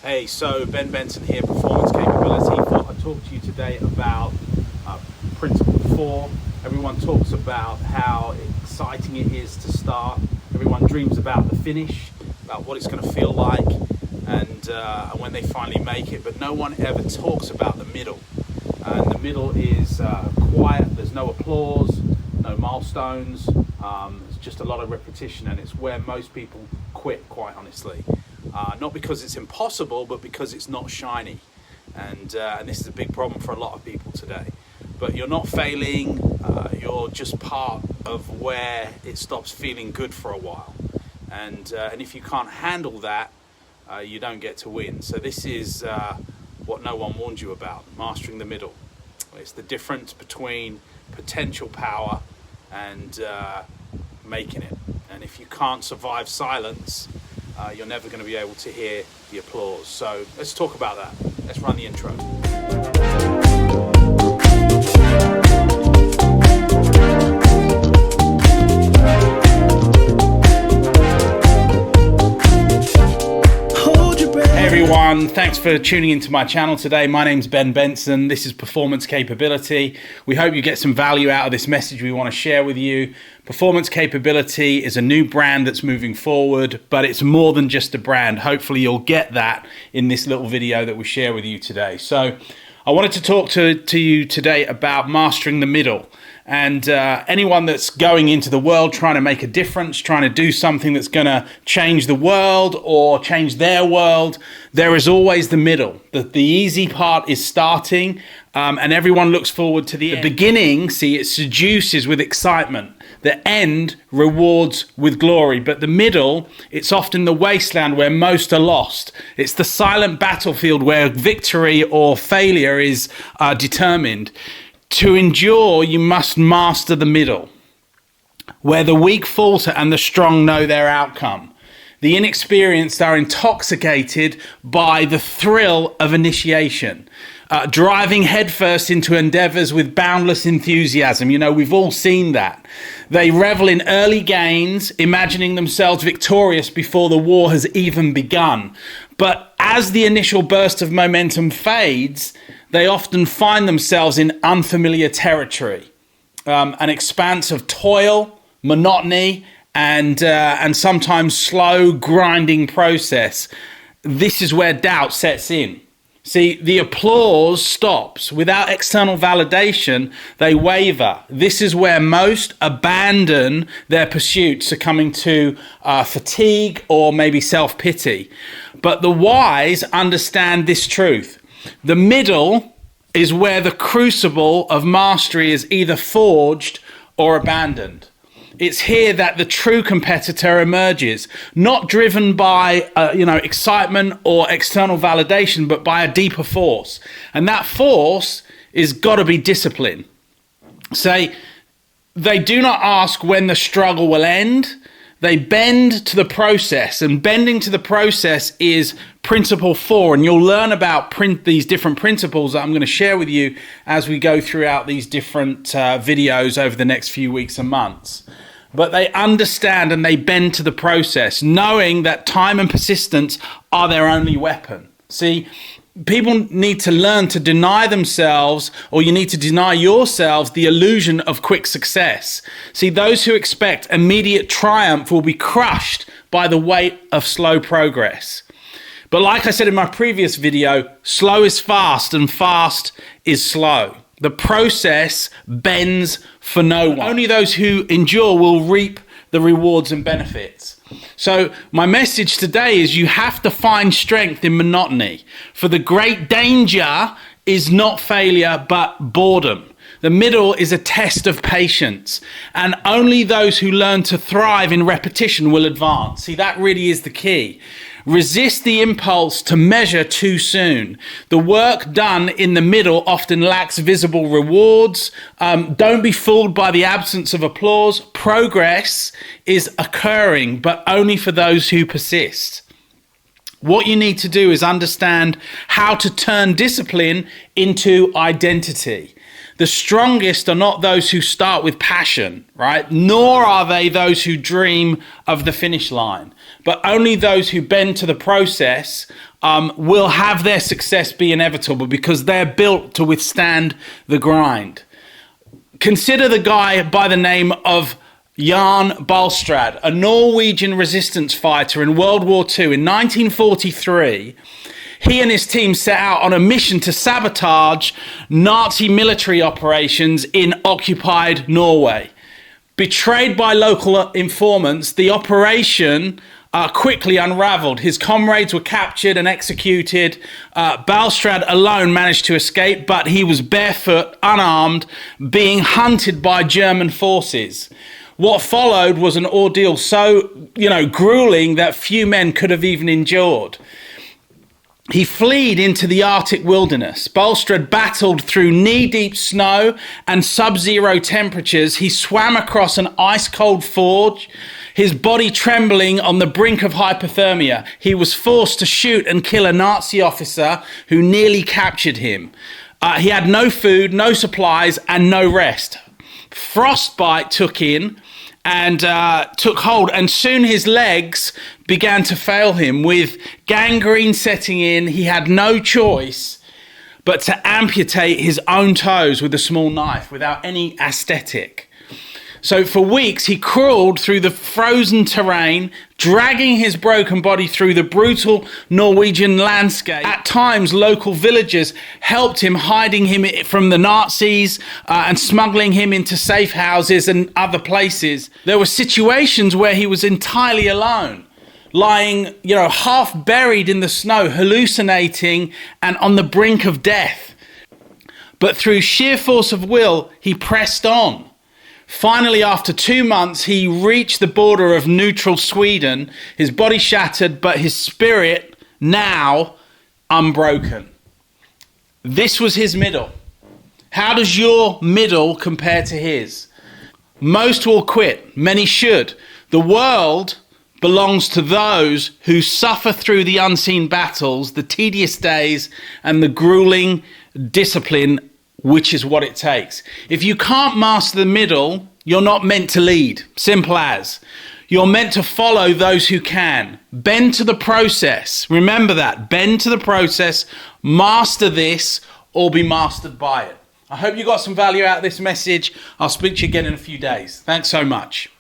Hey, so Ben Benson here, Performance Capability. Thought I'd talk to you today about Principle 4. Everyone talks about how exciting it is to start. Everyone dreams about the finish, about what it's going to feel like, and when they finally make it. But no one ever talks about the middle. And the middle is quiet. There's no applause, no milestones. It's just a lot of repetition, and it's where most people quit, quite honestly. Not because it's impossible, but because it's not shiny. And this is a big problem for a lot of people today. But you're not failing, you're just part of where it stops feeling good for a while. And if you can't handle that, you don't get to win. So this is what no one warned you about, mastering the middle. It's the difference between potential power and making it. And if you can't survive silence, you're never going to be able to hear the applause. So let's talk about that. Let's run the intro. Hey everyone, thanks for tuning into my channel today. My name's Ben Benson. This is Performance Capability. We hope you get some value out of this message we want to share with you. Performance Capability is a new brand that's moving forward, but it's more than just a brand. Hopefully you'll get that in this little video that we share with you today. So I wanted to talk to you today about mastering the middle. And anyone that's going into the world trying to make a difference, trying to do something that's going to change the world or change their world, there is always the middle. The easy part is starting, and everyone looks forward to the end. The beginning, see, it seduces with excitement. The end rewards with glory. But the middle, it's often the wasteland where most are lost. It's the silent battlefield where victory or failure is determined. To endure, you must master the middle, where the weak falter and the strong know their outcome. The inexperienced are intoxicated by the thrill of initiation, driving headfirst into endeavors with boundless enthusiasm. You know, we've all seen that. They revel in early gains, imagining themselves victorious before the war has even begun. But as the initial burst of momentum fades, they often find themselves in unfamiliar territory, an expanse of toil, monotony, and sometimes slow grinding process. This is where doubt sets in. See, the applause stops. Without external validation, they waver. This is where most abandon their pursuits, succumbing to fatigue or maybe self-pity. But the wise understand this truth. The middle is where the crucible of mastery is either forged or abandoned. It's here that the true competitor emerges, not driven by excitement or external validation, but by a deeper force. And that force is got to be discipline. Say, they do not ask when the struggle will end. They bend to the process, and bending to the process is Principle 4, and you'll learn about these different principles that I'm going to share with you as we go throughout these different videos over the next few weeks and months. But they understand and they bend to the process, knowing that time and persistence are their only weapon. See, people need to learn to deny themselves, or you need to deny yourselves the illusion of quick success. See, those who expect immediate triumph will be crushed by the weight of slow progress. But like I said in my previous video, slow is fast and fast is slow. The process bends for no one. Only those who endure will reap the rewards and benefits. So my message today is you have to find strength in monotony. For the great danger is not failure, but boredom. The middle is a test of patience, and only those who learn to thrive in repetition will advance. See, that really is the key. Resist the impulse to measure too soon. The work done in the middle often lacks visible rewards. Don't be fooled by the absence of applause. Progress is occurring, but only for those who persist. What you need to do is understand how to turn discipline into identity. The strongest are not those who start with passion, right? Nor are they those who dream of the finish line, but only those who bend to the process will have their success be inevitable because they're built to withstand the grind. Consider the guy by the name of Jan Balstrad, a Norwegian resistance fighter in World War II. In 1943, he and his team set out on a mission to sabotage Nazi military operations in occupied Norway. Betrayed by local informants, the operation quickly unraveled. His comrades were captured and executed. Balstrad alone managed to escape, but he was barefoot, unarmed, being hunted by German forces. What followed was an ordeal so, grueling that few men could have even endured. He fled into the Arctic wilderness. Balstrad battled through knee-deep snow and sub-zero temperatures. He swam across an ice-cold forge, his body trembling on the brink of hypothermia. He was forced to shoot and kill a Nazi officer who nearly captured him. He had no food, no supplies, and no rest. Frostbite took hold, and soon his legs began to fail him. With gangrene setting in, he had no choice but to amputate his own toes with a small knife without any aesthetic. So for weeks, he crawled through the frozen terrain, dragging his broken body through the brutal Norwegian landscape. At times, local villagers helped him, hiding him from the Nazis and smuggling him into safe houses and other places. There were situations where he was entirely alone, lying, half buried in the snow, hallucinating and on the brink of death. But through sheer force of will, he pressed on. Finally, after 2 months, he reached the border of neutral Sweden, his body shattered, but his spirit now unbroken. This was his middle. How does your middle compare to his? Most will quit. Many should. The world belongs to those who suffer through the unseen battles, the tedious days, and the grueling discipline, which is what it takes. If you can't master the middle, you're not meant to lead. Simple as. You're meant to follow those who can. Bend to the process. Remember that. Bend to the process. Master this or be mastered by it. I hope you got some value out of this message. I'll speak to you again in a few days. Thanks so much.